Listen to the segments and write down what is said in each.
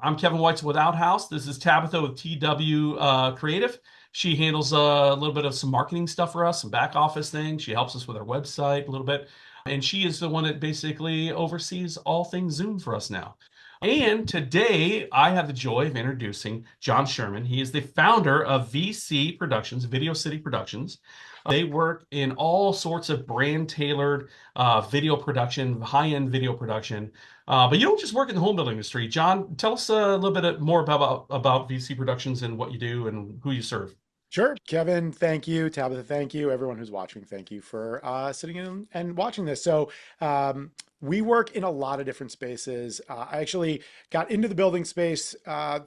I'm Kevin Weitzel with Outhouse. This is Tabitha with TW Creative. She handles a little bit of some marketing stuff for us, some back office things. She helps us with our website a little bit. And she is the one that basically oversees all things Zoom for us now. And today I have the joy of introducing John Sherman. He is the founder of VC Productions, Video City Productions. They work in all sorts of brand tailored video production, high-end video production. But you don't just work in the home building industry. John, tell us a little bit more about VC Productions and what you do and who you serve. Sure. Kevin, thank you. Tabitha, thank you. Everyone who's watching, thank you for sitting in and watching this. So, we work in a lot of different spaces. I actually got into the building space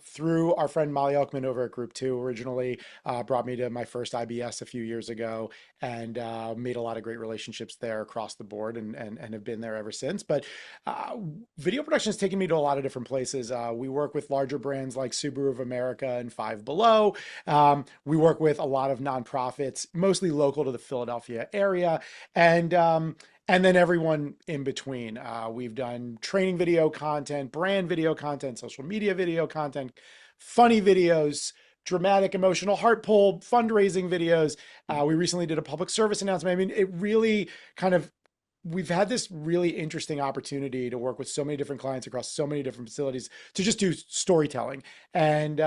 through our friend Molly Elkman over at Group 2 originally, brought me to my first IBS a few years ago and made a lot of great relationships there across the board and have been there ever since. But uh, video production has taken me to a lot of different places. We work with larger brands like Subaru of America and Five Below. We work with a lot of nonprofits, mostly local to the Philadelphia area, and then everyone in between. We've done training video content, brand video content, social media video content, funny videos, dramatic, emotional, heart pull, fundraising videos. We recently did a public service announcement. I mean, it really kind of we've had this really interesting opportunity to work with so many different clients across so many different facilities to just do storytelling. And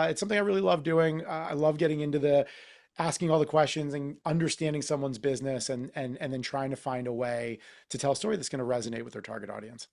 it's something I really love doing. I love getting into the asking all the questions and understanding someone's business and then trying to find a way to tell a story that's going to resonate with their target audience.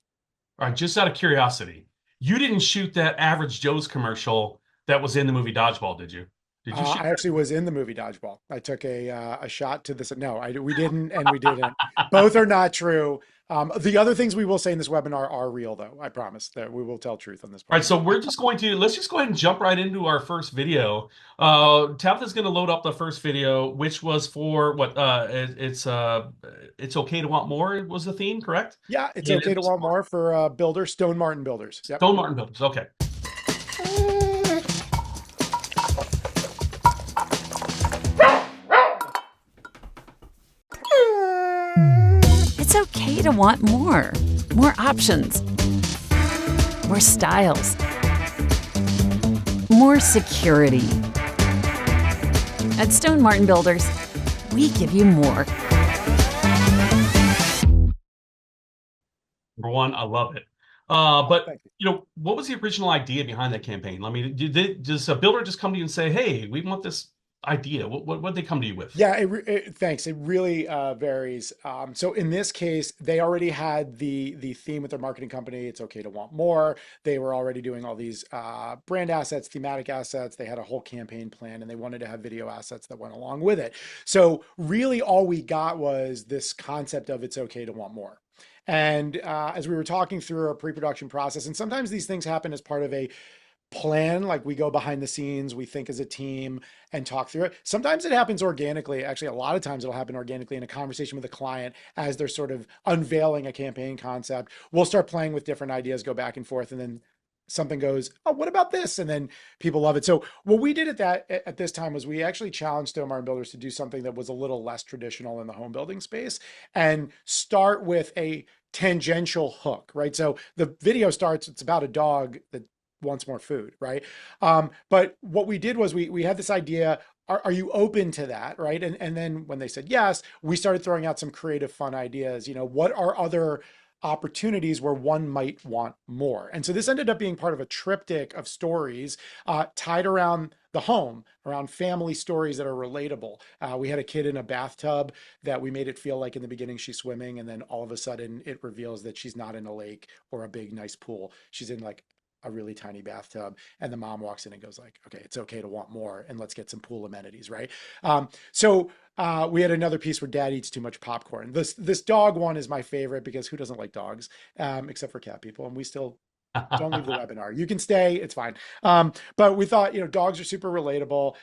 All right, just out of curiosity, you didn't shoot that Average Joe's commercial that was in the movie Dodgeball, did you? Did you shoot I actually was in the movie Dodgeball. I took a shot to this. No, we didn't, and we didn't. Both are not true. The other things we will say in this webinar are real, though. I promise that we will tell truth on this All part. right, so let's just go ahead and jump right into our first video. Tabitha's going to load up the first video, which was for what? It's okay to want more was the theme, correct? Yeah, it's And okay it to was want for more for Builder, Stone Martin Builders. Yep. Stone Martin Builders. Okay. It's okay to want more. More options. More styles. More security. At Stone Martin Builders, we give you more. Number one, I love it. Oh, But thank you. what was the original idea behind that campaign? I mean, does a builder just come to you and say, "Hey, we want this idea"? What did they come to you with? Yeah, thanks. It really varies. So in this case, they already had the theme with their marketing company. It's okay to want more. They were already doing all these brand assets, thematic assets. They had a whole campaign plan, and they wanted to have video assets that went along with it. So really, all we got was this concept of it's okay to want more. And as we were talking through our pre-production process, and sometimes these things happen as part of a plan, like we go behind the scenes, we think as a team and talk through it. Sometimes it happens organically. Actually, a lot of times it'll happen organically in a conversation with a client as they're sort of unveiling a campaign concept. We'll start playing with different ideas, go back and forth, and then something goes, oh, what about this? And then people love it. So what we did at this time was we actually challenged Stone Martin Builders to do something that was a little less traditional in the home building space and start with a tangential hook, right? So the video starts, it's about a dog that wants more food, right? But what we did was we had this idea, are you open to that, right? And then when they said yes, we started throwing out some creative, fun ideas. What are other opportunities where one might want more? And so this ended up being part of a triptych of stories tied around the home, around family stories that are relatable. We had a kid in a bathtub that we made it feel like in the beginning she's swimming, and then all of a sudden it reveals that she's not in a lake or a big nice pool. She's in like a really tiny bathtub, and the mom walks in and goes like, okay, it's okay to want more, and let's get some pool amenities, right? So we had another piece where dad eats too much popcorn. This dog one is my favorite because who doesn't like dogs, except for cat people, and we still don't leave the webinar. You can stay, it's fine. But we thought, dogs are super relatable.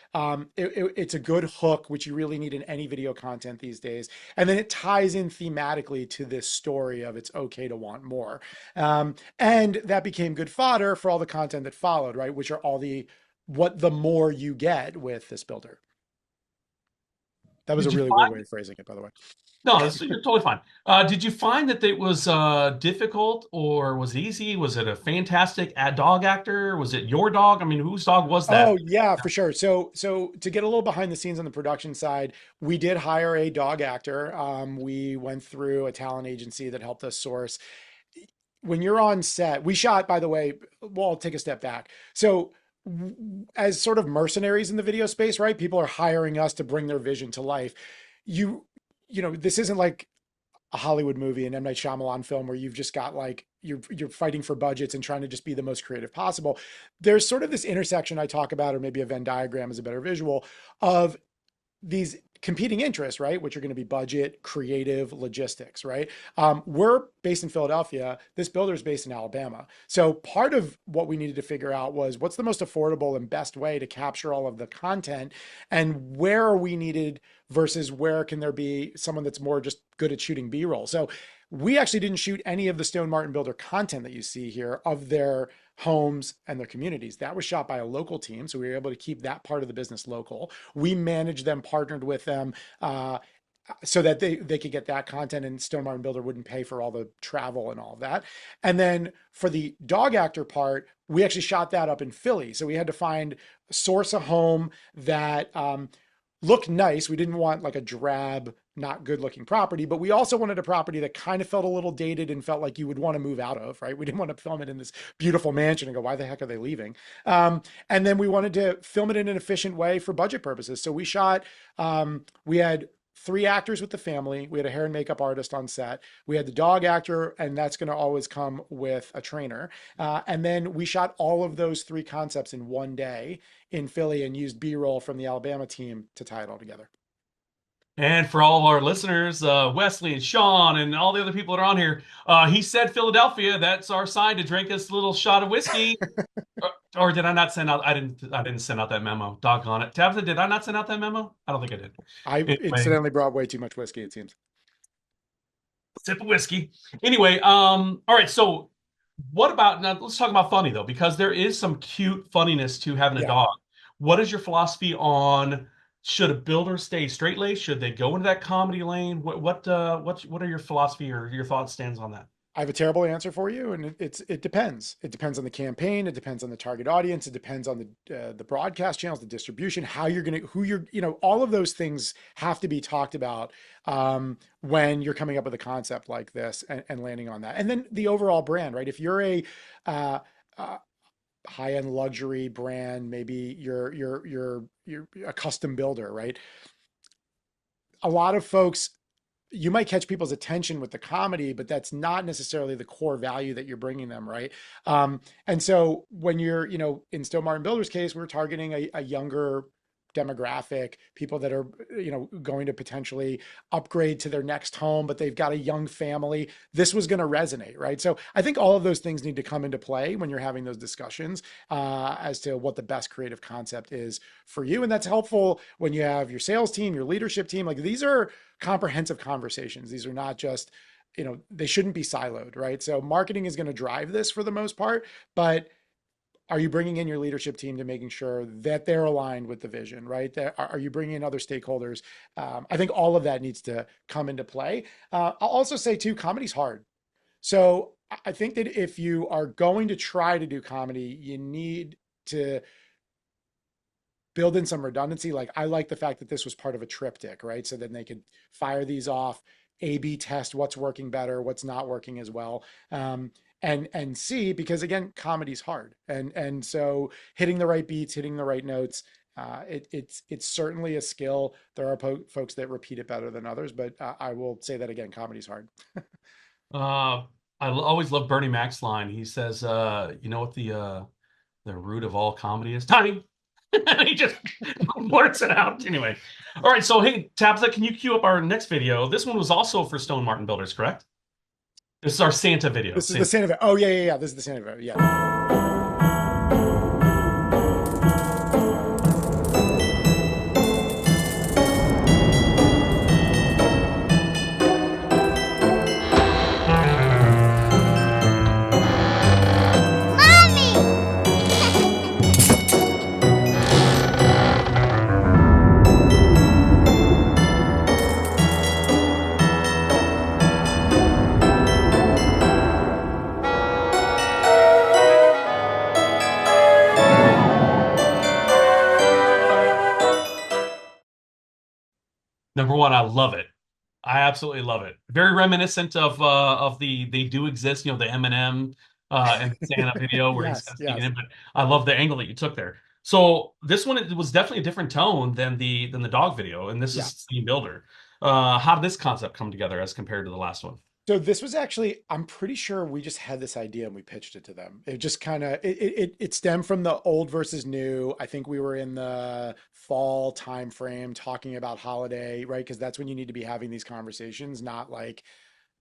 It's a good hook, which you really need in any video content these days. And then it ties in thematically to this story of it's okay to want more. And that became good fodder for all the content that followed, right? Which are all the more you get with this builder. That was a Did you really weird find? way of phrasing it, by the way. No, you're totally fine. Did you find that it was difficult, or was it easy? Was it a fantastic dog actor? Was it your dog? I mean, whose dog was that? Oh yeah, for sure. So to get a little behind the scenes on the production side, we did hire a dog actor. We went through a talent agency that helped us source. When you're on set, we shot, by the way, well, I'll take a step back. So as sort of mercenaries in the video space, right? People are hiring us to bring their vision to life. You, this isn't like a Hollywood movie, an M. Night Shyamalan film where you've just got like you're fighting for budgets and trying to just be the most creative possible. There's sort of this intersection I talk about, or maybe a Venn diagram is a better visual of these competing interests, right? Which are going to be budget, creative, logistics, right? We're based in Philadelphia. This builder is based in Alabama. So part of what we needed to figure out was what's the most affordable and best way to capture all of the content, and where are we needed versus where can there be someone that's more just good at shooting B-roll. So we actually didn't shoot any of the Stone Martin Builder content that you see here of their homes and their communities. That was shot by a local team. So we were able to keep that part of the business local. We managed them, partnered with them, so that they could get that content, and Stone Martin Builder wouldn't pay for all the travel and all of that. And then for the dog actor part, we actually shot that up in Philly. So we had to source a home that looked nice. We didn't want like a drab, not good looking property, but we also wanted a property that kind of felt a little dated and felt like you would want to move out of, right? We didn't want to film it in this beautiful mansion and go, why the heck are they leaving? And then we wanted to film it in an efficient way for budget purposes. So we shot, we had 3 actors with the family. We had a hair and makeup artist on set. We had the dog actor, and that's going to always come with a trainer. And then we shot all of those 3 concepts in one day in Philly and used B-roll from the Alabama team to tie it all together. And for all of our listeners, Wesley and Sean and all the other people that are on here, he said Philadelphia. That's our sign to drink us a little shot of whiskey. Or did I not send out? I didn't send out that memo. Doggone it, Tabitha. Did I not send out that memo? I don't think I did. I incidentally brought way too much whiskey, it seems. Sip of whiskey. Anyway, all right. So, what about now? Let's talk about funny though, because there is some cute funniness to having a dog. What is your philosophy on? Should a builder stay straight laced? Should they go into that comedy lane? What are your philosophy or your thought stands on that? I have a terrible answer for you, and it depends. It depends on the campaign. It depends on the target audience. It depends on the broadcast channels, the distribution, all of those things have to be talked about when you're coming up with a concept like this and landing on that. And then the overall brand, right? If you're a high-end luxury brand, maybe you're a custom builder, right? A lot of folks, you might catch people's attention with the comedy, but that's not necessarily the core value that you're bringing them, right? And so when you're, in Stone Martin Builder's case, we're targeting a younger demographic, people that are, going to potentially upgrade to their next home, but they've got a young family. This was going to resonate, right? So I think all of those things need to come into play when you're having those discussions as to what the best creative concept is for you. And that's helpful when you have your sales team, your leadership team. Like, these are comprehensive conversations. These are not just, they shouldn't be siloed, right? So marketing is going to drive this for the most part, but are you bringing in your leadership team to making sure that they're aligned with the vision, right? Are you bringing in other stakeholders? I think all of that needs to come into play. I'll also say too, comedy's hard. So I think that if you are going to try to do comedy, you need to build in some redundancy. Like, I like the fact that this was part of a triptych, right? So then they could fire these off, A/B test what's working better, what's not working as well. And see, because again, comedy's hard. And so hitting the right beats, hitting the right notes, it's certainly a skill. There are folks that repeat it better than others, but I will say that again, comedy's hard. I always love Bernie Mac's line. He says, you know what the root of all comedy is? Timing. He just blurts it out. Anyway. All right. So, hey, Tabitha, can you cue up our next video? This one was also for Stone Martin Builders, correct? This is our Santa video. This is the Santa video. Oh, yeah. This is the Santa video. Yeah. Number one, I love it. I absolutely love it. Very reminiscent of the They Do Exist, the Eminem and Santa video where he's kind Yes, of sneaking yes. in. But I love the angle that you took there. So this one, it was definitely a different tone than the dog video, and this Yeah. is Team Builder. How did this concept come together as compared to the last one? So this was actually, I'm pretty sure we just had this idea and we pitched it to them. It just kind of it stemmed from the old versus new. I think we were in the fall time frame talking about holiday, right? Because that's when you need to be having these conversations, not like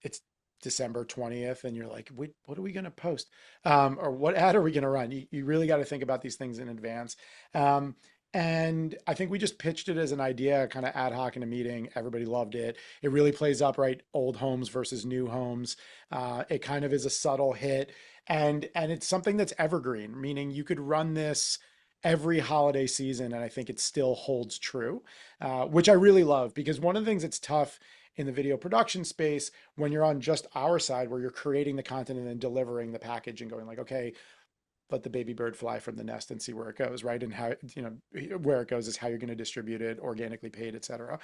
it's December 20th and you're like, wait, what are we going to post? Or what ad are we going to run? You really got to think about these things in advance. Um, and I think we just pitched it as an idea, kind of ad hoc in a meeting. Everybody loved it. It really plays up, right? Old homes versus new homes. It kind of is a subtle hit, and it's something that's evergreen, meaning you could run this every holiday season, and I think it still holds true, which I really love because one of the things that's tough in the video production space when you're on just our side, where you're creating the content and then delivering the package and going like, okay, let the baby bird fly from the nest and see where it goes, right? And how, where it goes is how you're going to distribute it, organically paid, et cetera,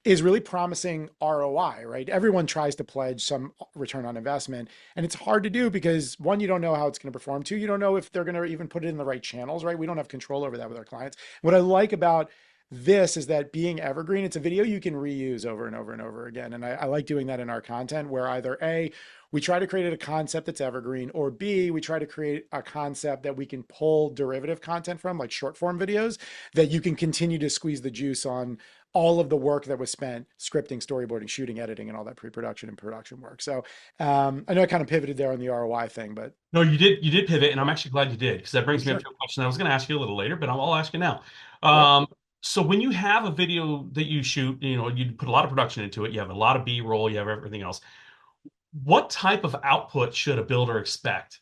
is really promising ROI, right? Everyone tries to pledge some return on investment, and it's hard to do because one, you don't know how it's going to perform. Two, you don't know if they're going to even put it in the right channels, right? We don't have control over that with our clients. What I like about this is that being evergreen, it's a video you can reuse over and over and over again. And I like doing that in our content where either A, we try to create a concept that's evergreen, or B, we try to create a concept that we can pull derivative content from, like short form videos, that you can continue to squeeze the juice on all of the work that was spent scripting, storyboarding, shooting, editing, and all that pre-production and production work. So I know I kind of pivoted there on the ROI thing, but No, you did pivot, and I'm actually glad you did because that for brings me up sure. to a question I was going to ask you a little later, but I'll ask you now. Cool. So when you have a video that you shoot, you put a lot of production into it, you have a lot of B-roll, you have everything else. What type of output should a builder expect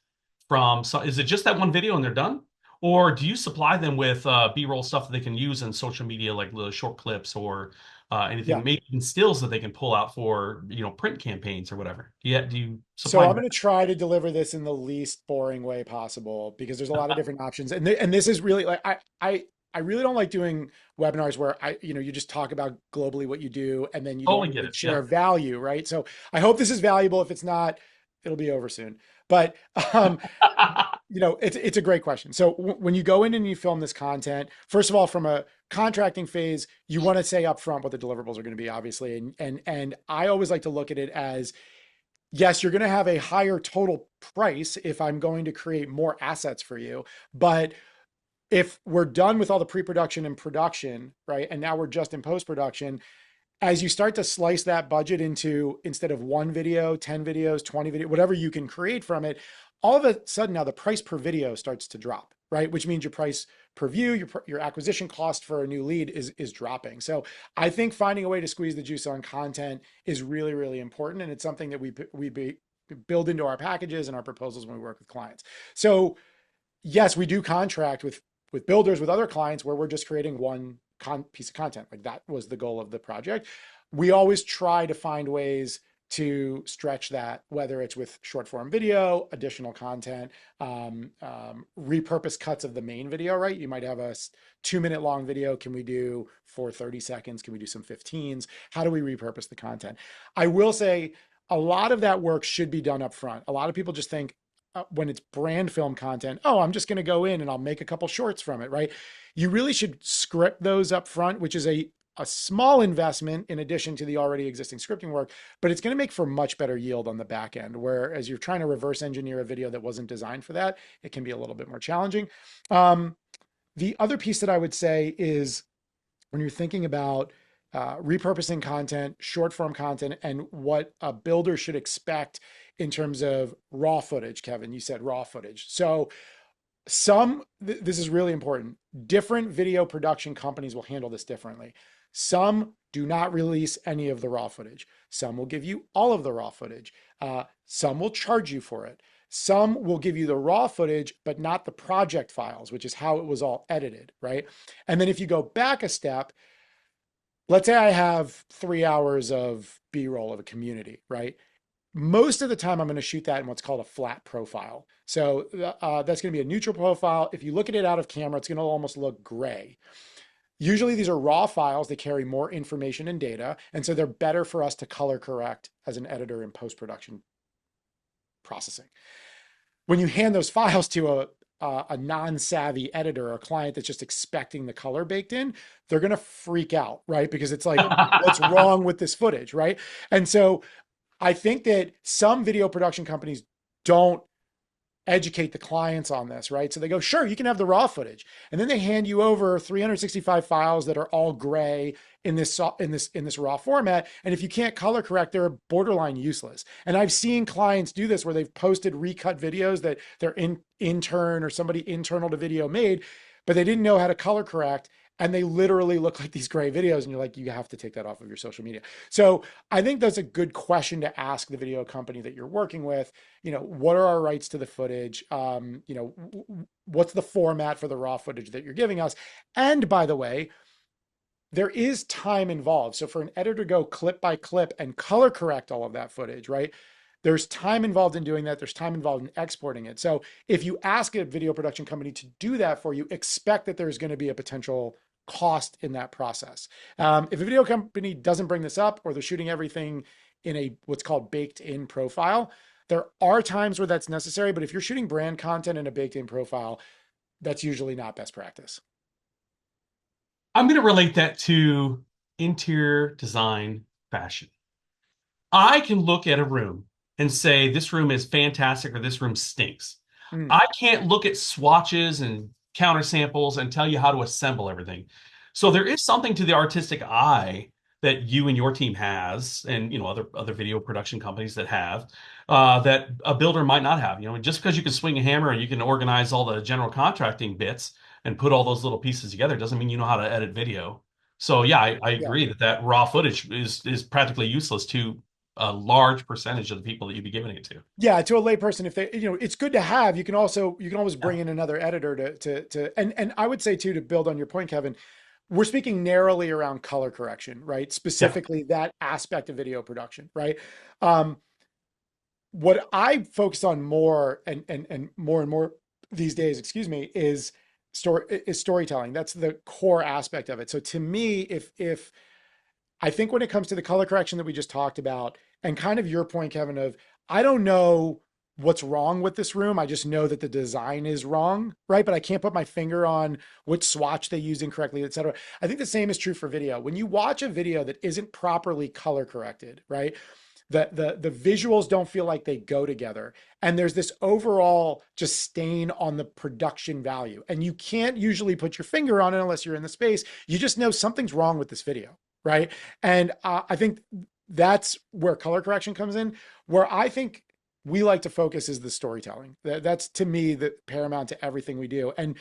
from? So, is it just that one video and they're done, or do you supply them with B-roll stuff that they can use in social media, like little short clips or Yeah. anything, maybe even stills that they can pull out for print campaigns or whatever? Do you So supply I'm them? going to try to deliver this in the least boring way possible because there's a lot of different options. And this is really like I really don't like doing webinars where you just talk about globally what you do and then you don't Totally get really it. share Yeah. value, right? So I hope this is valuable. If it's not, it'll be over soon. But um, it's a great question. So when you go in and you film this content, first of all, from a contracting phase, you want to say upfront what the deliverables are going to be, obviously. And I always like to look at it as, yes, you're going to have a higher total price if I'm going to create more assets for you. But if we're done with all the pre-production and production, right, and now we're just in post-production, as you start to slice that budget into, instead of one video, 10 videos, 20 videos, whatever you can create from it, all of a sudden now the price per video starts to drop, right? Which means your price per view, your acquisition cost for a new lead is dropping. So I think finding a way to squeeze the juice on content is really, really important. And it's something that we build into our packages and our proposals when we work with clients. So yes, we do contract with builders, with other clients where we're just creating one piece of content. Like that was the goal of the project. We always try to find ways to stretch that, whether it's with short form video, additional content, repurpose cuts of the main video, right? You might have a 2-minute long video. Can we do for 30 seconds? Can we do some 15s? How do we repurpose the content? I will say a lot of that work should be done up front. A lot of people just think, when it's brand film content, oh, I'm just going to go in and I'll make a couple shorts from it, right? You really should script those up front, which is a small investment in addition to the already existing scripting work, but it's going to make for much better yield on the back end. Whereas you're trying to reverse engineer a video that wasn't designed for that, it can be a little bit more challenging. The other piece that I would say is when you're thinking about repurposing content, short form content, and what a builder should expect in terms of raw footage. Kevin, you said raw footage. So this is really important. Different video production companies will handle this differently. Some do not release any of the raw footage. Some will give you all of the raw footage. Some will charge you for it. Some will give you the raw footage, but not the project files, which is how it was all edited, right? And then if you go back a step, let's say I have 3 hours of B-roll of a community, right? Most of the time I'm going to shoot that in what's called a flat profile. So that's going to be a neutral profile. If you look at it out of camera, it's going to almost look gray. Usually these are raw files. They carry more information and data. And so they're better for us to color correct as an editor in post-production processing. When you hand those files to a non-savvy editor or a client that's just expecting the color baked in, they're going to freak out, right? Because it's like, what's wrong with this footage, right? And so I think that some video production companies don't educate the clients on this, right? So they go, sure, you can have the raw footage. And then they hand you over 365 files that are all gray in this raw format. And if you can't color correct, they're borderline useless. And I've seen clients do this where they've posted recut videos that their intern or somebody internal to video made, but they didn't know how to color correct. And they literally look like these gray videos. And you're like, you have to take that off of your social media. So I think that's a good question to ask the video company that you're working with. What are our rights to the footage? What's the format for the raw footage that you're giving us? And by the way, there is time involved. So for an editor to go clip by clip and color correct all of that footage, right? There's time involved in doing that. There's time involved in exporting it. So if you ask a video production company to do that for you, expect that there's going to be a potential cost in that process. If a video company doesn't bring this up, or they're shooting everything in a what's called baked in profile, there are times where that's necessary. But if you're shooting brand content in a baked in profile, that's usually not best practice. I'm going to relate that to interior design fashion. I can look at a room and say, this room is fantastic or this room stinks. I can't look at swatches and counter samples and tell you how to assemble everything. So there is something to the artistic eye that you and your team has, and other video production companies that have, that a builder might not have. And just because you can swing a hammer and you can organize all the general contracting bits and put all those little pieces together doesn't mean you know how to edit video. So yeah, I agree that raw footage is practically useless to a large percentage of the people that you'd be giving it to. Yeah, to a layperson, if they, it's good to have. You can always bring in another editor and I would say too, to build on your point, Kevin, we're speaking narrowly around color correction, right? Specifically that aspect of video production, right? What I focus on more and more these days, excuse me, is storytelling. That's the core aspect of it. So to me, if I think when it comes to the color correction that we just talked about, and kind of your point, Kevin, of I don't know what's wrong with this room. I just know that the design is wrong, right? But I can't put my finger on which swatch they used incorrectly, et cetera. I think the same is true for video. When you watch a video that isn't properly color corrected, right? The visuals don't feel like they go together. And there's this overall just stain on the production value. And you can't usually put your finger on it unless you're in the space. You just know something's wrong with this video, right? And I think that's where color correction comes in. Where I think we like to focus is the storytelling. That's to me the paramount to everything we do. And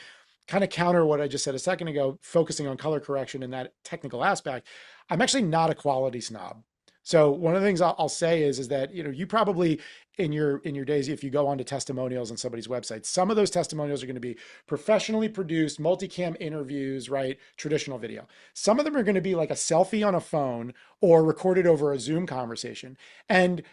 kind of counter what I just said a second ago, focusing on color correction and that technical aspect, I'm actually not a quality snob. So one of the things I'll say is that, you probably in your days, if you go onto testimonials on somebody's website, some of those testimonials are going to be professionally produced, multicam interviews, right? Traditional video. Some of them are going to be like a selfie on a phone or recorded over a Zoom conversation. But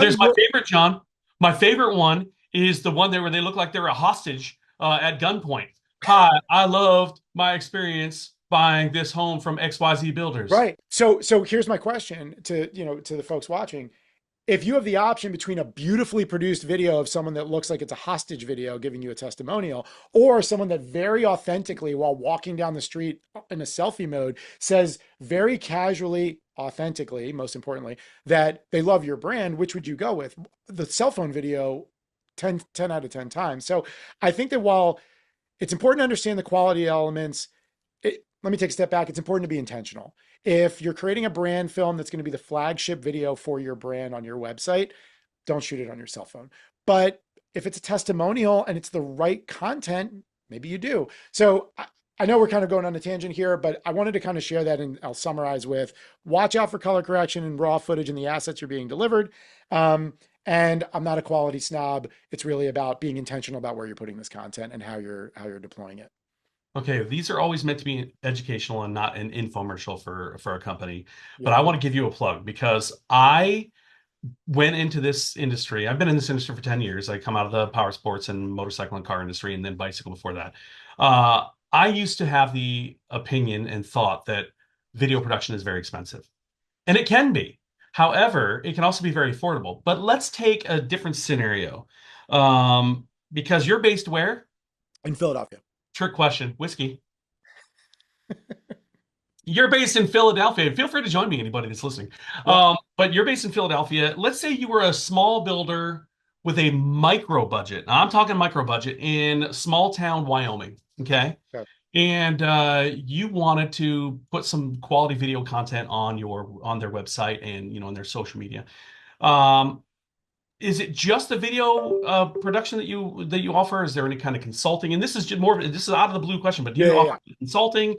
there's my favorite, John. My favorite one is the one where they look like they're a hostage at gunpoint. Hi, I loved my experience buying this home from XYZ Builders. Right. So here's my question to the folks watching. If you have the option between a beautifully produced video of someone that looks like it's a hostage video giving you a testimonial, or someone that very authentically, while walking down the street in a selfie mode, says very casually, authentically, most importantly, that they love your brand, which would you go with? The cell phone video 10 out of 10 times. So I think that while it's important to understand the quality elements, let me take a step back. It's important to be intentional. If you're creating a brand film that's going to be the flagship video for your brand on your website, don't shoot it on your cell phone. But if it's a testimonial and it's the right content, maybe you do. So I know we're kind of going on a tangent here, but I wanted to kind of share that, and I'll summarize with watch out for color correction and raw footage and the assets you're being delivered. And I'm not a quality snob. It's really about being intentional about where you're putting this content and how you're deploying it. Okay, these are always meant to be educational and not an infomercial for a company. Yeah. But I want to give you a plug because I went into this industry. I've been in this industry for 10 years. I come out of the power sports and motorcycle and car industry and then bicycle before that. I used to have the opinion and thought that video production is very expensive, and it can be. However, it can also be very affordable. But let's take a different scenario. Because you're based where? In Philadelphia. Trick question. Whiskey. You're based in Philadelphia. Feel free to join me, anybody that's listening. Yep. But you're based in Philadelphia. Let's say you were a small builder with a micro budget. Now, I'm talking micro budget in small town Wyoming. Okay. Okay. And you wanted to put some quality video content on their website and on their social media. Um, is it just the video production that you offer? Is there any kind of consulting? And this is just this is out of the blue question, but do Yeah, you yeah, yeah. offer consulting,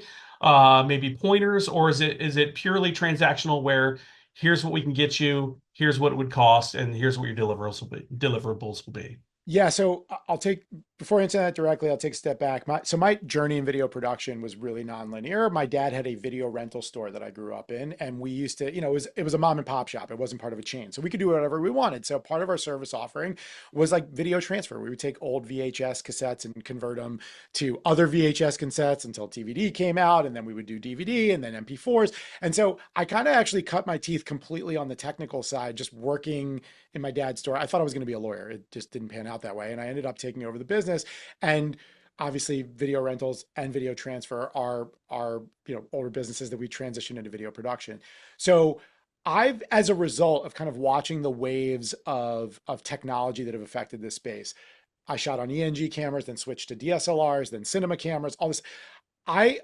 maybe pointers, or is it purely transactional where here's what we can get you, here's what it would cost, and here's what your deliverables will be? Yeah, so I'll take before answering that directly, I'll take a step back. My journey in video production was really nonlinear. My dad had a video rental store that I grew up in, and we used to, it was a mom and pop shop. It wasn't part of a chain, so we could do whatever we wanted. So part of our service offering was like video transfer. We would take old VHS cassettes and convert them to other VHS cassettes until DVD came out, and then we would do DVD and then MP4s. And so I kind of actually cut my teeth completely on the technical side, just working in my dad's store. I thought I was going to be a lawyer. It just didn't pan out that way. And I ended up taking over the business. And obviously video rentals and video transfer are older businesses that we transitioned into video production. So I've, as a result of kind of watching the waves of technology that have affected this space, I shot on ENG cameras, then switched to DSLRs, then cinema cameras, all this. I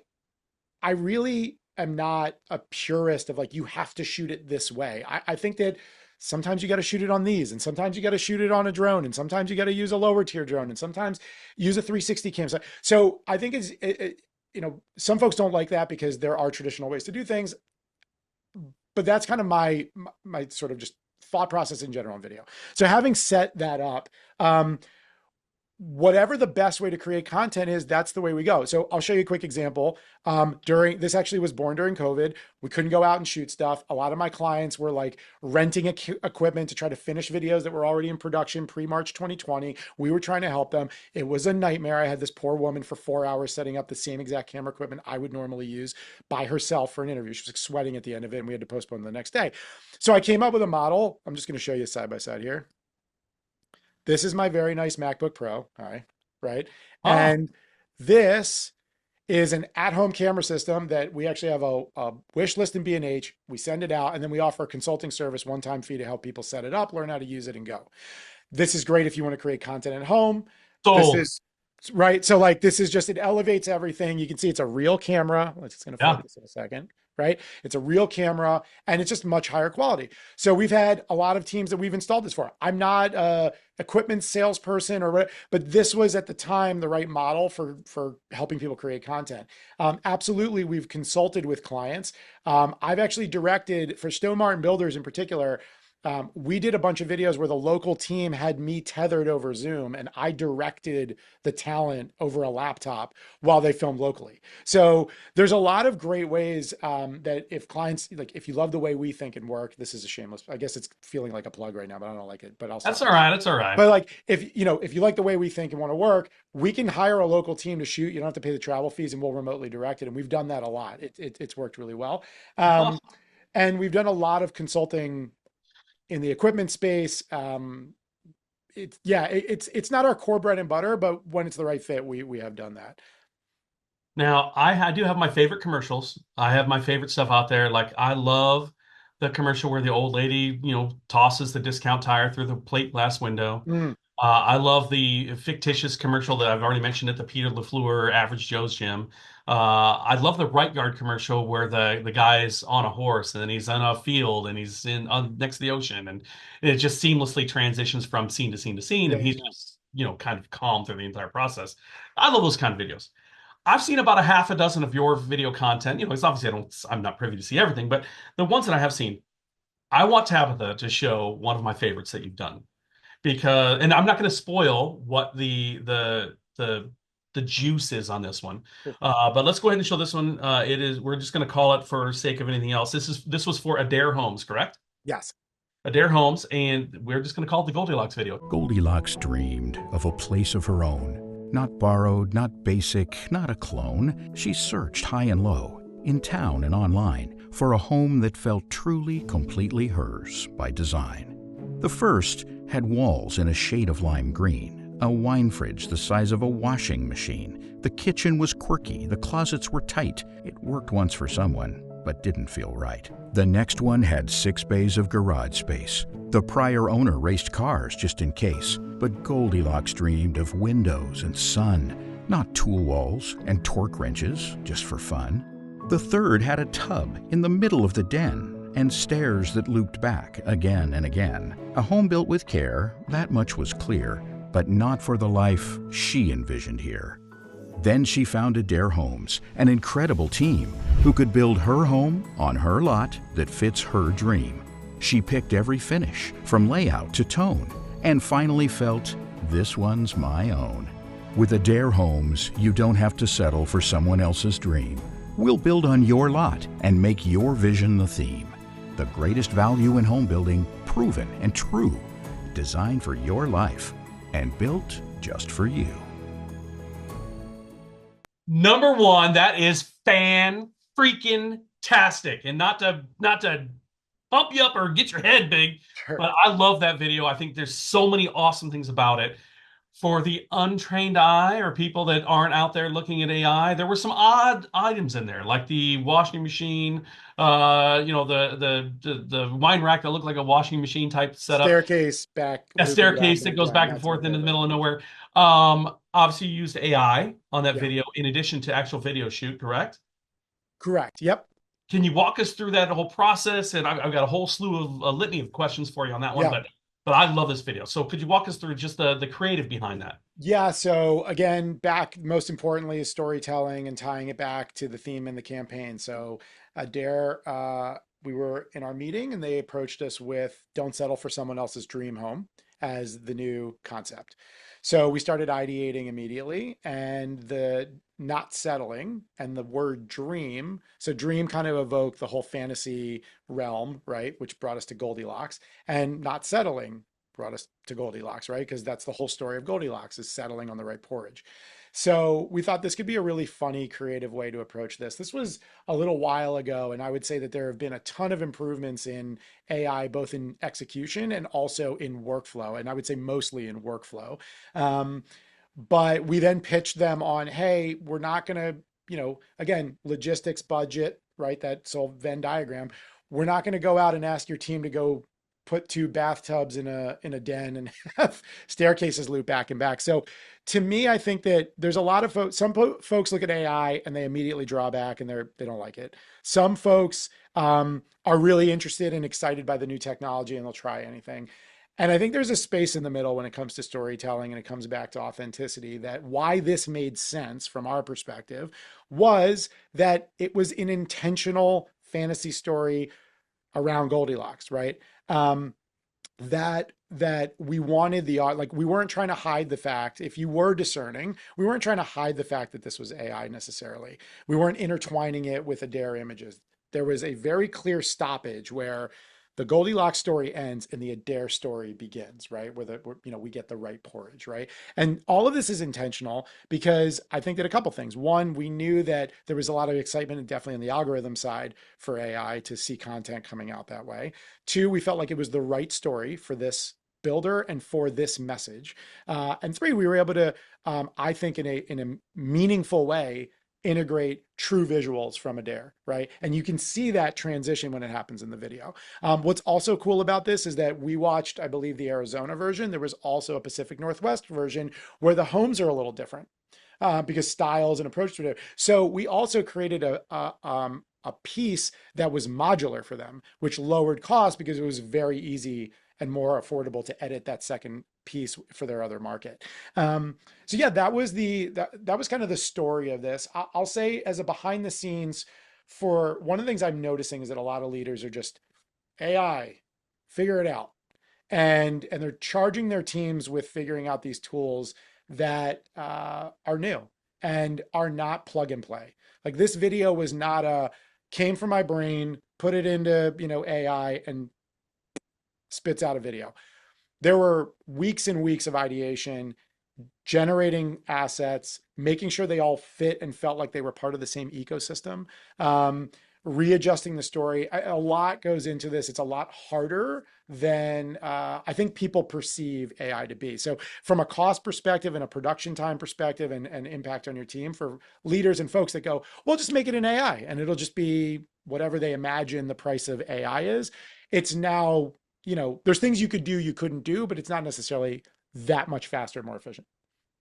I really am not a purist of like, you have to shoot it this way. I think that sometimes you got to shoot it on these, and sometimes you got to shoot it on a drone, and sometimes you got to use a lower tier drone, and sometimes use a 360 cam. So I think some folks don't like that because there are traditional ways to do things, but that's kind of my sort of just thought process in general on video. So having set that up, whatever the best way to create content is, that's the way we go. So I'll show you a quick example. This actually was born during COVID. We couldn't go out and shoot stuff. A lot of my clients were like renting equipment to try to finish videos that were already in production pre-March 2020. We were trying to help them. It was a nightmare. I had this poor woman for 4 hours setting up the same exact camera equipment I would normally use by herself for an interview. She was like sweating at the end of it, and we had to postpone the next day. So I came up with a model. I'm just going to show you side by side here. This is my very nice MacBook Pro. All right. Oh, And this is an at-home camera system that we actually have a wish list in B&H. We send it out, and then we offer a consulting service, one-time fee to help people set it up, learn how to use it, and go. This is great if you want to create content at home. sold. This is right. So like, this is just, it elevates everything. You can see it's a real camera. It's going to Yeah. focus in a second. Right? It's a real camera, and it's just much higher quality. So we've had a lot of teams that we've installed this for. I'm not a equipment salesperson or whatever, but this was at the time the right model for helping people create content. Absolutely, we've consulted with clients. I've actually directed for Stone Martin Builders in particular. We did a bunch of videos where the local team had me tethered over Zoom, and I directed the talent over a laptop while they filmed locally. So there's a lot of great ways that if clients, like if you love the way we think and work, this is a shameless, I guess it's feeling like a plug right now, but I don't like it, but I'll That's stop. all right. That's all right. But like, if you like the way we think and want to work, we can hire a local team to shoot. You don't have to pay the travel fees, and we'll remotely direct it. And we've done that a lot. It's worked really well. Awesome. And we've done a lot of consulting in the equipment space. It's not our core bread and butter, but when it's the right fit, we have done that. Now, I do have my favorite commercials. I have my favorite stuff out there. Like, I love the commercial where the old lady, tosses the discount tire through the plate glass window. Mm, I love the fictitious commercial that I've already mentioned at the Peter LaFleur Average Joe's Gym. I love the Right Guard commercial where the guy's on a horse and then he's on a field and he's next to the ocean, and it just seamlessly transitions from scene to scene to scene, yeah, and he's yeah. just kind of calm through the entire process. I love those kind of videos. I've seen about a half a dozen of your video content. It's obviously I'm not privy to see everything, but the ones that I have seen, I want Tabitha to show one of my favorites that you've done, because, and I'm not going to spoil what the juice is on this one, Sure. but let's go ahead and show this one. We're just going to call it, for sake of anything else, this was for Adair Homes, correct? Yes. Adair Homes, and we're just going to call it the Goldilocks video. Goldilocks dreamed of a place of her own. Not borrowed, not basic, not a clone. She searched high and low, in town and online, for a home that felt truly, completely hers by design. The first had walls in a shade of lime green, a wine fridge the size of a washing machine. The kitchen was quirky, the closets were tight. It worked once for someone, but didn't feel right. The next one had 6 bays of garage space. The prior owner raced cars just in case, but Goldilocks dreamed of windows and sun, not tool walls and torque wrenches just for fun. The third had a tub in the middle of the den and stairs that looped back again and again. A home built with care, that much was clear, but not for the life she envisioned here. Then she found Adair Homes, an incredible team who could build her home on her lot that fits her dream. She picked every finish, from layout to tone, and finally felt, this one's my own. With Adair Homes, you don't have to settle for someone else's dream. We'll build on your lot and make your vision the theme. The greatest value in home building, proven and true. Designed for your life and built just for you. Number one, that is fan-freaking-tastic. And not to pump you up or get your head big, Sure. but I love that video. I think there's so many awesome things about it. For the untrained eye or people that aren't out there looking at AI, there were some odd items in there, like the washing machine, the wine rack that looked like a washing machine type setup. Staircase back. A staircase that looping goes around back again. and That's forth my into the favorite. middle of nowhere. Obviously you used AI on that Yeah. video in addition to actual video shoot, correct? Correct. Yep. Can you walk us through that whole process? And I've got a whole slew of a litany of questions for you on that one, Yeah. but I love this video. So could you walk us through just the creative behind that? Yeah. So again, back most importantly is storytelling and tying it back to the theme in the campaign. So Adair, we were in our meeting and they approached us with "Don't settle for someone else's dream home" as the new concept. So we started ideating immediately, and the not settling and the word dream. So dream kind of evoked the whole fantasy realm, right? Which brought us to Goldilocks, and not settling brought us to Goldilocks, right? Because that's the whole story of Goldilocks, is settling on the right porridge. So we thought this could be a really funny, creative way to approach this. This was a little while ago, and I would say that there have been a ton of improvements in AI, both in execution and also in workflow. And I would say mostly in workflow. But we then pitched them on, hey, we're not going to, again, logistics, budget, right? That so Venn diagram. We're not going to go out and ask your team to go put 2 bathtubs in a den and have staircases loop back and back. So to me, I think that there's a lot of folks, folks look at AI and they immediately draw back and they don't like it. Some folks are really interested and excited by the new technology and they'll try anything. And I think there's a space in the middle when it comes to storytelling and it comes back to authenticity, that why this made sense from our perspective was that it was an intentional fantasy story around Goldilocks, right? That we wanted we weren't trying to hide the fact, if you were discerning, we weren't trying to hide the fact that this was AI necessarily. We weren't intertwining it with Adair images. There was a very clear stoppage where the Goldilocks story ends and the Adair story begins, right? Where we get the right porridge, right? And all of this is intentional because I think that a couple things. One, we knew that there was a lot of excitement, and definitely on the algorithm side, for AI to see content coming out that way. Two, we felt like it was the right story for this builder and for this message. And three, we were able to, I think, in a meaningful way, integrate true visuals from Adair, right? And you can see that transition when it happens in the video. What's also cool about this is that we watched, I believe, the Arizona version. There was also a Pacific Northwest version where the homes are a little different because styles and approach to it. So we also created a piece that was modular for them, which lowered costs because it was very easy and more affordable to edit that second piece for their other market. So yeah, that was kind of the story of this. I'll say, as a behind the scenes, for one of the things I'm noticing is that a lot of leaders are just AI, figure it out. And they're charging their teams with figuring out these tools that are new and are not plug and play. Like, this video was not came from my brain, put it into, AI and spits out a video. There were weeks and weeks of ideation, generating assets, making sure they all fit and felt like they were part of the same ecosystem, um, readjusting the story. A lot goes into this. It's a lot harder than I think people perceive AI to be. So, from a cost perspective and a production time perspective and impact on your team, for leaders and folks that go, well, just make it an AI and it'll just be whatever they imagine the price of AI is. It's now, there's things you could do you couldn't do, but it's not necessarily that much faster and more efficient.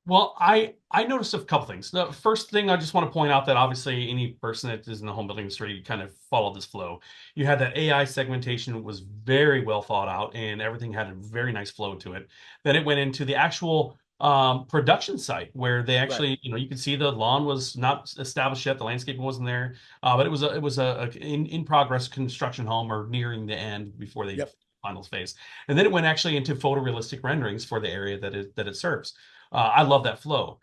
Well, I noticed a couple things. The first thing I just want to point out that obviously any person that is in the home building industry kind of followed this flow. You had that AI segmentation was very well thought out and everything had a very nice flow to it. Then it went into the actual production site where they Right. actually, you could see the lawn was not established yet, the landscaping wasn't there, but it was a in progress construction home or nearing the end before they Yep. final phase. And then it went actually into photorealistic renderings for the area that it serves. I love that flow.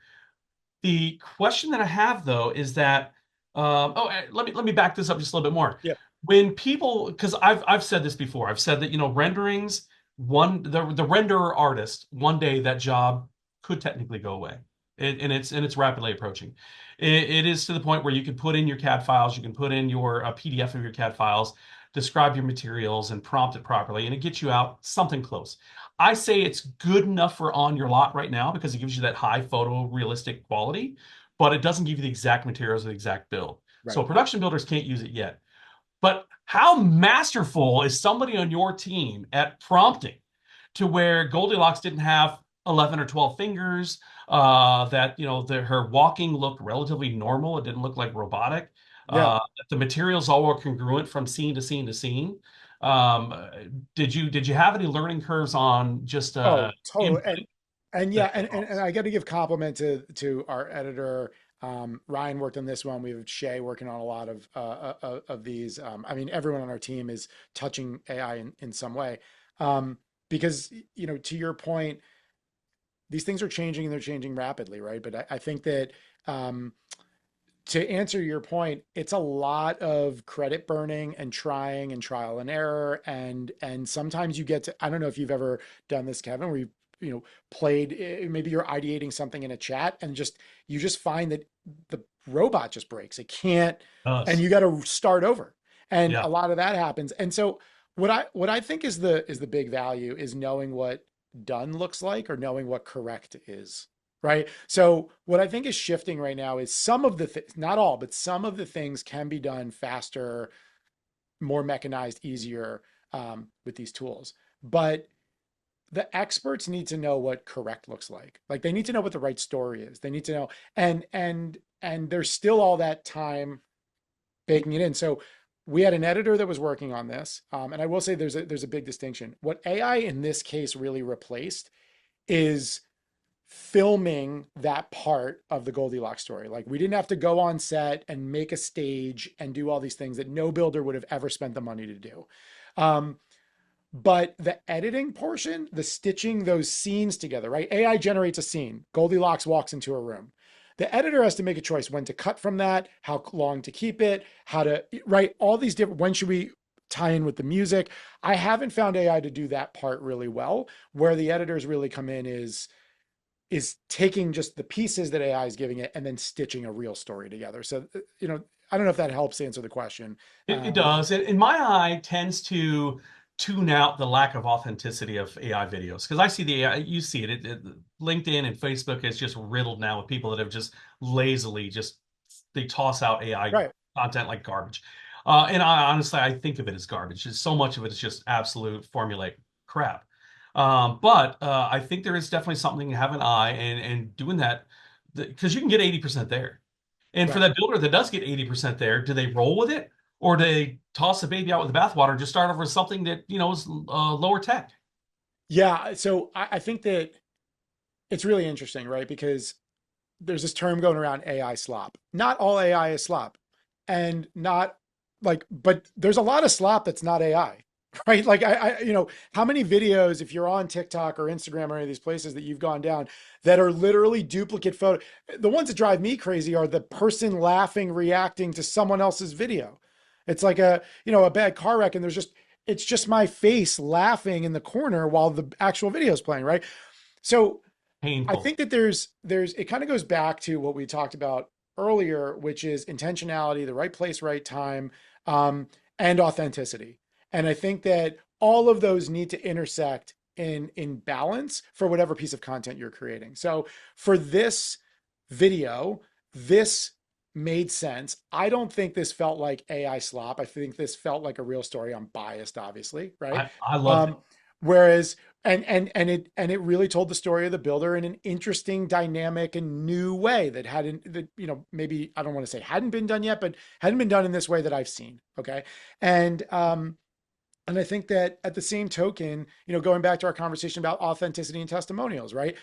The question that I have though is that let me back this up just a little bit more. Yep. When people, because I've said this before, I've said that renderings, the renderer artist, one day that job could technically go away. And it's rapidly approaching. It is to the point where you can put in your CAD files, you can put in your PDF of your CAD files, describe your materials, and prompt it properly, and it gets you out something close. I say it's good enough for on your lot right now because it gives you that high photorealistic quality, but it doesn't give you the exact materials or the exact build. Right. So production builders can't use it yet. But how masterful is somebody on your team at prompting to where Goldilocks didn't have 11 or 12 fingers, that, her walking looked relatively normal. It didn't look like robotic. Yeah. The materials all were congruent from scene to scene to scene. Um, did you have any learning curves on just Oh, totally. input And that yeah, came and across? I got to give compliment to our editor. Ryan worked on this one. We have Shay working on a lot of these. I mean, everyone on our team is touching AI in some way. Because, to your point, these things are changing and they're changing rapidly, right? But I think that um, to answer your point, it's a lot of credit burning and trying and trial and error. And sometimes you get to, I don't know if you've ever done this, Kevin, where played, maybe you're ideating something in a chat and you just find that the robot just breaks. It can't, and Us. you got to start over. And a Yeah. lot of that happens. And so what I think is the big value is knowing what done looks like or knowing what correct is. Right. So what I think is shifting right now is some of the not all, but some of the things can be done faster, more mechanized, easier with these tools. But the experts need to know what correct looks like. Like they need to know what the right story is. They need to know, and there's still all that time baking it in. So we had an editor that was working on this, and I will say there's a big distinction. What AI in this case really replaced is filming that part of the Goldilocks story. Like we didn't have to go on set and make a stage and do all these things that no builder would have ever spent the money to do. Um, but the editing portion, the stitching those scenes together, right? AI generates a scene. Goldilocks walks into a room. The editor has to make a choice when to cut from that, how long to keep it, how to write all these different, when should we tie in with the music? I haven't found AI to do that part really well. Where the editors really come in is taking just the pieces that AI is giving it and then stitching a real story together. So, I don't know if that helps answer the question. It does. In my eye, tends to tune out the lack of authenticity of AI videos because I see the AI, you see it. LinkedIn and Facebook is just riddled now with people that have just lazily just they toss out AI Right. content like garbage. And I think of it as garbage. Just so much of it is just absolute formulaic crap. But I think there is definitely something to have an eye and doing that because you can get 80% there. And for Right. that builder that does get 80% there, do they roll with it or do they toss the baby out with the bathwater and just start over with something that, is lower tech? Yeah. So I think that it's really interesting, right? Because there's this term going around AI slop. Not all AI is slop. And not but there's a lot of slop that's not AI, right? Like how many videos, if you're on TikTok or Instagram or any of these places that you've gone down that are literally duplicate photo. The ones that drive me crazy are the person laughing, reacting to someone else's video. It's like a bad car wreck and it's just my face laughing in the corner while the actual video is playing, right? So I Painful. think that there's it kind of goes back to what we talked about earlier, which is intentionality, the right place, right time, um, and authenticity. And I think that all of those need to intersect in balance for whatever piece of content you're creating. So for this video, this made sense. I don't think this felt like AI slop. I think this felt like a real story. I'm biased, obviously, right? I loved it. Um, whereas and it really told the story of the builder in an interesting, dynamic, and new way that hadn't that maybe I don't want to say hadn't been done yet, but hadn't been done in this way that I've seen. Okay, and I think that at the same token, going back to our conversation about authenticity and testimonials, right?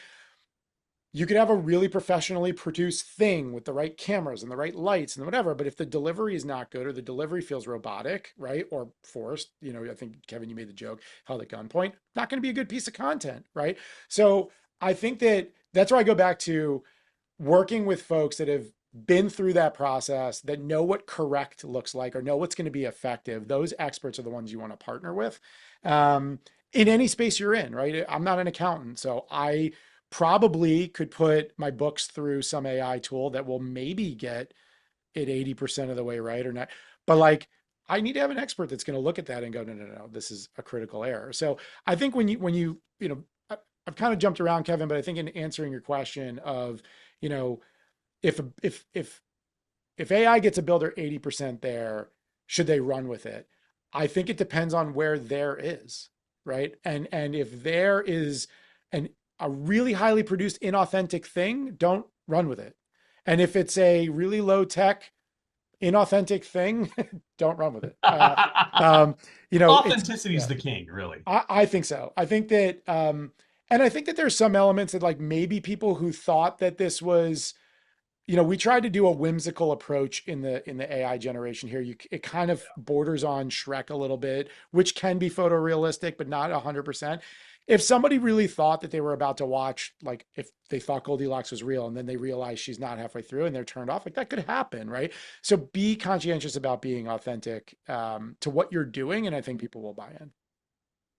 You could have a really professionally produced thing with the right cameras and the right lights and whatever, but if the delivery is not good or the delivery feels robotic, right, or forced, I think Kevin, you made the joke, held at gunpoint, not going to be a good piece of content, right? So I think that's where I go back to working with folks that have been through that process, that know what correct looks like or know what's going to be effective. Those experts are the ones you want to partner with, in any space you're in, right? I'm not an accountant, so I probably could put my books through some AI tool that will maybe get it 80% of the way right or not. But like, I need to have an expert that's going to look at that and go, no, this is a critical error. So I think when you I've kind of jumped around, Kevin, but I think in answering your question of, if AI gets a builder 80% there, should they run with it? I think it depends on where there is, right? And if there is a really highly produced, inauthentic thing, don't run with it. And if it's a really low tech, inauthentic thing, don't run with it. Authenticity is the king, really. I think so. I think that, and I think that there's some elements that like maybe people who thought that this was, we tried to do a whimsical approach in the AI generation here. It kind of borders on Shrek a little bit, which can be photorealistic, but not 100%. If somebody really thought that they were about to watch, like if they thought Goldilocks was real and then they realize she's not halfway through and they're turned off, like that could happen, right? So be conscientious about being authentic to what you're doing, and I think people will buy in.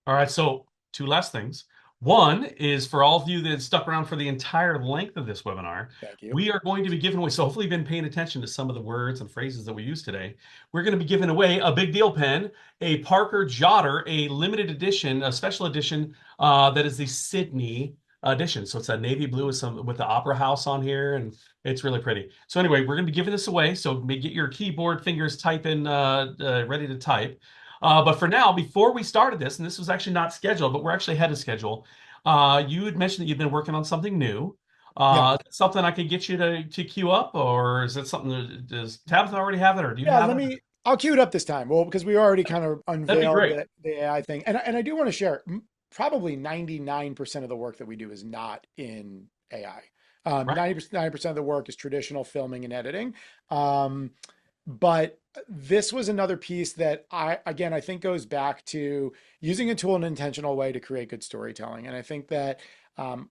All right, so two last things. One is for all of you that stuck around for the entire length of this webinar, Thank you. we are going to be giving away, so hopefully you've been paying attention to some of the words and phrases that we use today. We're going to be giving away a big deal pen, a Parker Jotter, a limited edition, a special edition that is the Sydney edition. So it's a navy blue with the opera house on here, and it's really pretty. So anyway, we're going to be giving this away, so get your keyboard fingers typing, ready to type. But for now, before we started this, and this was actually not scheduled, but we're actually ahead of schedule, you had mentioned that you've been working on something new. Something I could get you to queue up, or is it something does Tabitha already have it, or do you have it? I'll queue it up this time. Well, because we already kind of unveiled the AI thing. And I do want to share, probably 99% of the work that we do is not in AI. 90% of the work is traditional filming and editing. But this was another piece that I think goes back to using a tool in an intentional way to create good storytelling. And I think that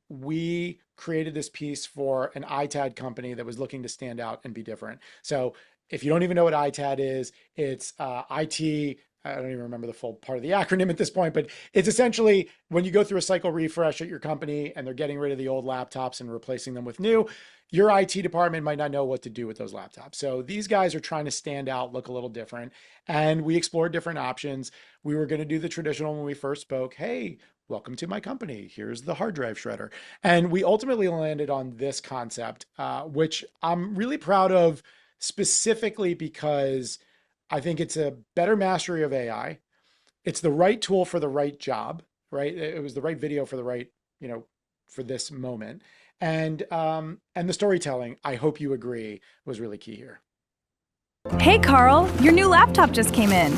we created this piece for an ITAD company that was looking to stand out and be different. So if you don't even know what ITAD is, it's IT. I don't even remember the full part of the acronym at this point, but it's essentially when you go through a cycle refresh at your company and they're getting rid of the old laptops and replacing them with new, your IT department might not know what to do with those laptops. So these guys are trying to stand out, look a little different. And we explored different options. We were going to do the traditional when we first spoke. Hey, welcome to my company. Here's the hard drive shredder. And we ultimately landed on this concept, which I'm really proud of, specifically because I think it's a better mastery of AI. It's the right tool for the right job, right? It was the right video for the right, for this moment. And the storytelling, I hope you agree, was really key here. Hey, Carl, your new laptop just came in.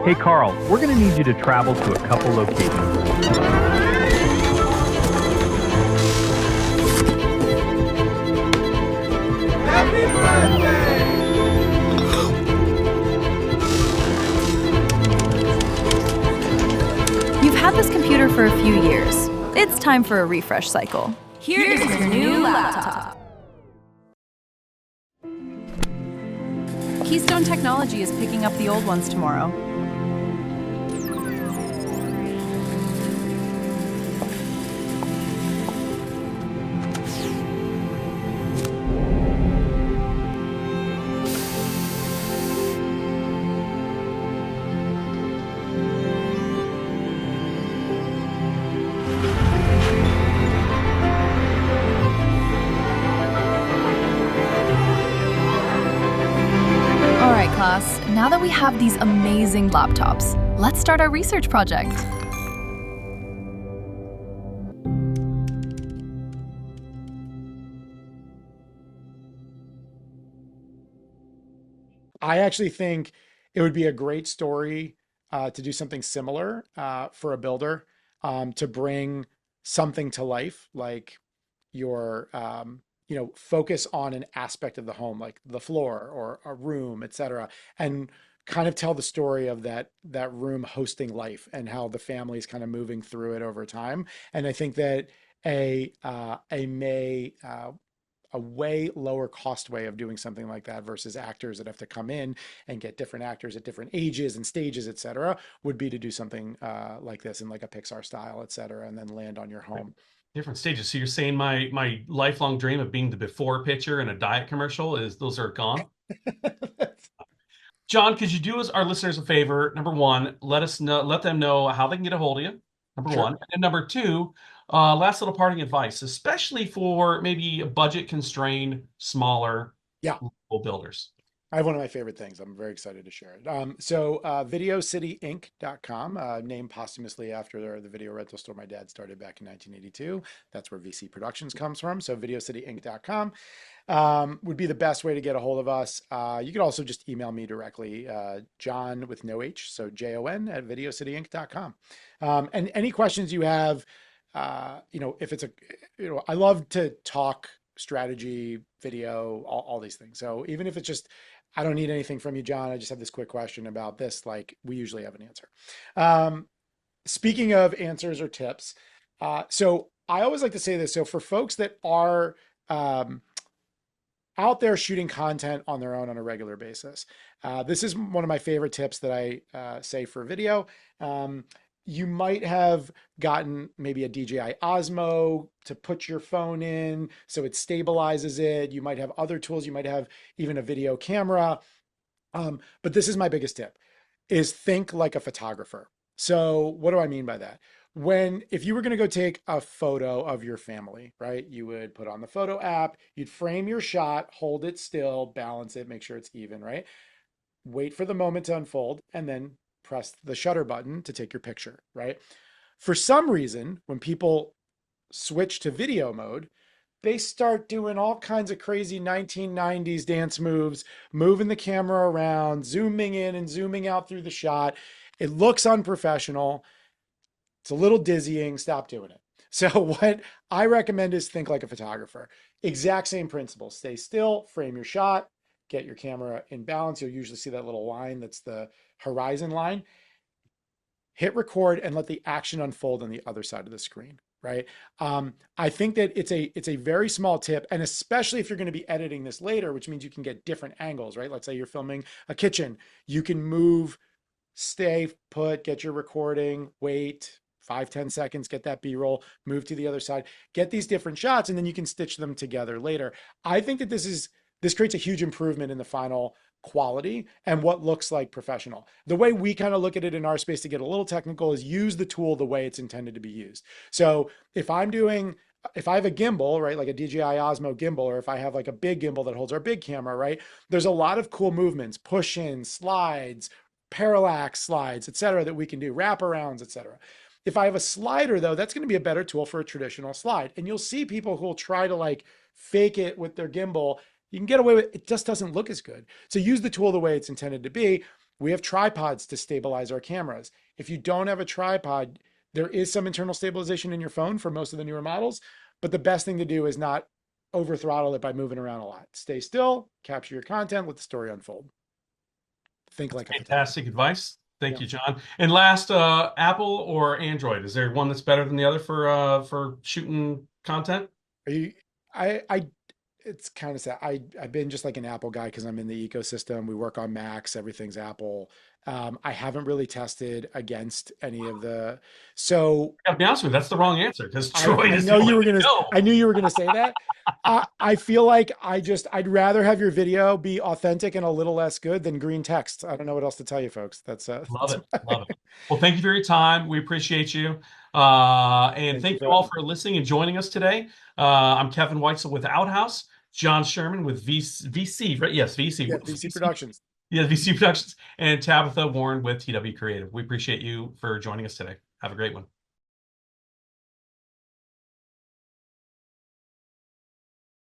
Hey Carl, we're going to need you to travel to a couple locations. Happy birthday! You've had this computer for a few years. It's time for a refresh cycle. Here's your new laptop. Keystone Technology is picking up the old ones tomorrow. Class, now that we have these amazing laptops, let's start our research project. I actually think it would be a great story to do something similar for a builder, to bring something to life, like your focus on an aspect of the home, like the floor or a room, etc., and kind of tell the story of that room hosting life and how the family is kind of moving through it over time. And I think that a way lower cost way of doing something like that versus actors that have to come in and get different actors at different ages and stages, et cetera, would be to do something like this in like a Pixar style, et cetera, and then land on your home. Different stages. So you're saying my lifelong dream of being the before picture in a diet commercial is those are gone? John, could you do us our listeners a favor? Number one, let them know how they can get a hold of you. Number Sure. one. And number two, last little parting advice, especially for maybe budget constrained, smaller local builders. I have one of my favorite things. I'm very excited to share it. Videocityinc.com, named posthumously after the video rental store my dad started back in 1982. That's where VC Productions comes from. So videocityinc.com would be the best way to get a hold of us. You could also just email me directly, John with no H, so Jon at videocityinc.com. And any questions you have, if it's I love to talk strategy, video, all these things. So even if it's just, I don't need anything from you, John, I just have this quick question about this, like we usually have an answer. Speaking of answers or tips, so I always like to say this. So for folks that are out there shooting content on their own on a regular basis, this is one of my favorite tips that I say for video. You might have gotten maybe a DJI Osmo to put your phone in so it stabilizes it. You might have other tools. You might have even a video camera. But this is my biggest tip, is think like a photographer. So what do I mean by that? If you were going to go take a photo of your family, right, you would put on the photo app, you'd frame your shot, hold it still, balance it, make sure it's even, right? Wait for the moment to unfold, and then press the shutter button to take your picture, right? For some reason, when people switch to video mode, they start doing all kinds of crazy 1990s dance moves, moving the camera around, zooming in and zooming out through the shot. It looks unprofessional. It's a little dizzying. Stop doing it. So what I recommend is think like a photographer. Exact same principle. Stay still, frame your shot, get your camera in balance. You'll usually see that little line that's the horizon line. Hit record and let the action unfold on the other side of the screen, right? I think that it's a very small tip, and especially if you're going to be editing this later, which means you can get different angles, right? Let's say you're filming a kitchen. You can move, stay put, get your recording, wait 5-10 seconds, get that B-roll, move to the other side, get these different shots, and then you can stitch them together later. I think that this creates a huge improvement in the final quality and what looks like professional. The way we kind of look at it in our space, to get a little technical, is use the tool the way it's intended to be used. So if I have a gimbal, right, like a DJI Osmo gimbal, or if I have like a big gimbal that holds our big camera, right, there's a lot of cool movements, push-ins, slides, parallax slides, et cetera, that we can do, wraparounds, et cetera. If I have a slider, though, that's going to be a better tool for a traditional slide. And you'll see people who will try to like fake it with their gimbal. You can get away with it, it just doesn't look as good. So use the tool the way it's intended to be. We have tripods to stabilize our cameras. If you don't have a tripod, there is some internal stabilization in your phone for most of the newer models, but the best thing to do is not over throttle it by moving around a lot. Stay still, capture your content, let the story unfold. Think like a fantastic advice. Thank you, John. And last, Apple or Android? Is there one that's better than the other for shooting content? it's kind of sad. I've been just like an Apple guy because I'm in the ecosystem. We work on Macs, everything's Apple. I haven't really tested against any of the. So I'll be honest with you, that's the wrong answer because I, Troy I is know the you only were way gonna. to go. I knew you were gonna say that. I feel like I'd rather have your video be authentic and a little less good than green text. I don't know what else to tell you, folks. That's Love it. Love it. Well, thank you for your time. We appreciate you. And thank you all for listening and joining us today. I'm Kevin Weitzel with Outhouse, John Sherman with VC, right? Yes, VC. Yeah, VC Productions. Yeah, VC Productions, and Tabitha Warren with TW Creative. We appreciate you for joining us today. Have a great one.